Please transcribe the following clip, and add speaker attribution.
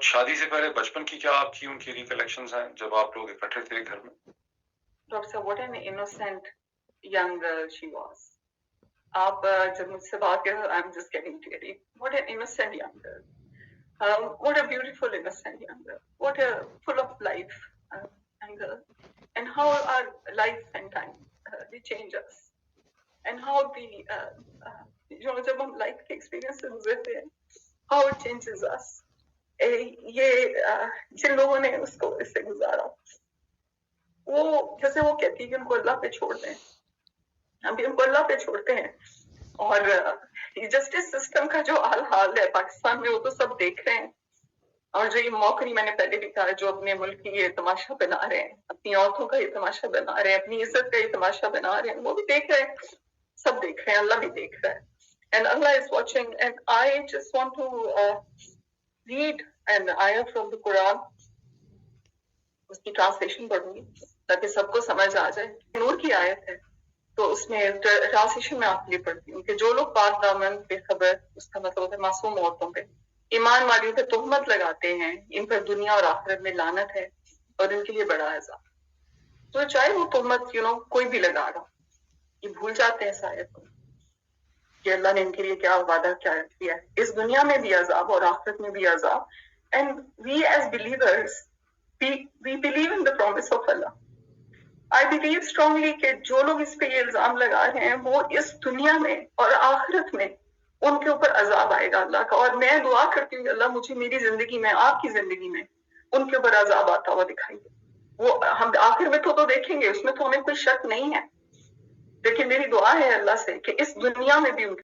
Speaker 1: शादी से पहले बचपन की क्या आपकी उनकी रिकलेक्शंस हैं जब आप लोग इकट्ठे थे घर में?
Speaker 2: डॉक्टर साहब, what an innocent young girl she was. आप जब मुझसे बात कर, I am just getting teary. What an innocent young girl, what a beautiful innocent young girl, what a full of life young girl, and how our life and time they change us, and how the जब हम life के experience से गुजरते हैं, how it changes us। ये जिन लोगों ने उसको इससे गुजारा, वो जैसे वो कहती है कि उनको अल्लाह पे छोड़ दें, हम भी उनको अल्लाह पे छोड़ते हैं। और जस्टिस सिस्टम का जो हाल है पाकिस्तान में, वो तो सब देख रहे हैं। और जो ये मौकरी मैंने पहले भी कहा, जो अपने मुल्क की ये तमाशा बना रहे हैं, अपनी औरतों का ये तमाशा बना रहे हैं, अपनी इज्जत का ये तमाशा बना रहे हैं, वो भी देख रहे हैं, सब देख रहे हैं, अल्लाह भी देख रहा है। And Allah is watching, and I just want to read an ayah from the Quran, उसकी ट्रांसलेशन पढ़ूंगी ताकि सबको समझ आ जाए। नूर की आयत है, तो उसमें ट्रांसलेशन में आपके लिए पढ़ती हूँ कि जो लोग पाक दामन बेखबर, उसका मतलब होता है मासूम औरतों पे, ईमान वालियों पे तोहमत लगाते हैं, इन पर दुनिया और आखिरत में लानत है और इनके लिए बड़ा अज़ाब। तो चाहे वो तोहमत कोई भी लगा रहा, ये भूल जाते हैं शायद कि अल्लाह ने इनके लिए क्या वादा क्या किया है, इस दुनिया में भी अज़ाब और आखिरत में भी अज़ाब। And we as believers, we believe in the promise of Allah. I believe strongly कि जो लोग इस पे ये इल्जाम लगा रहे हैं, वो इस दुनिया में और आखिरत में उनके ऊपर अजाब आएगा अल्लाह का। और मैं दुआ करती हूँ कि अल्लाह मुझे मेरी जिंदगी में, आपकी जिंदगी में उनके ऊपर अजाब आता हुआ दिखाई दे। वो हम आखिर में तो देखेंगे, उसमें तो हमें कोई शक नहीं है, लेकिन मेरी दुआ है अल्लाह से कि इस दुनिया में भी उनके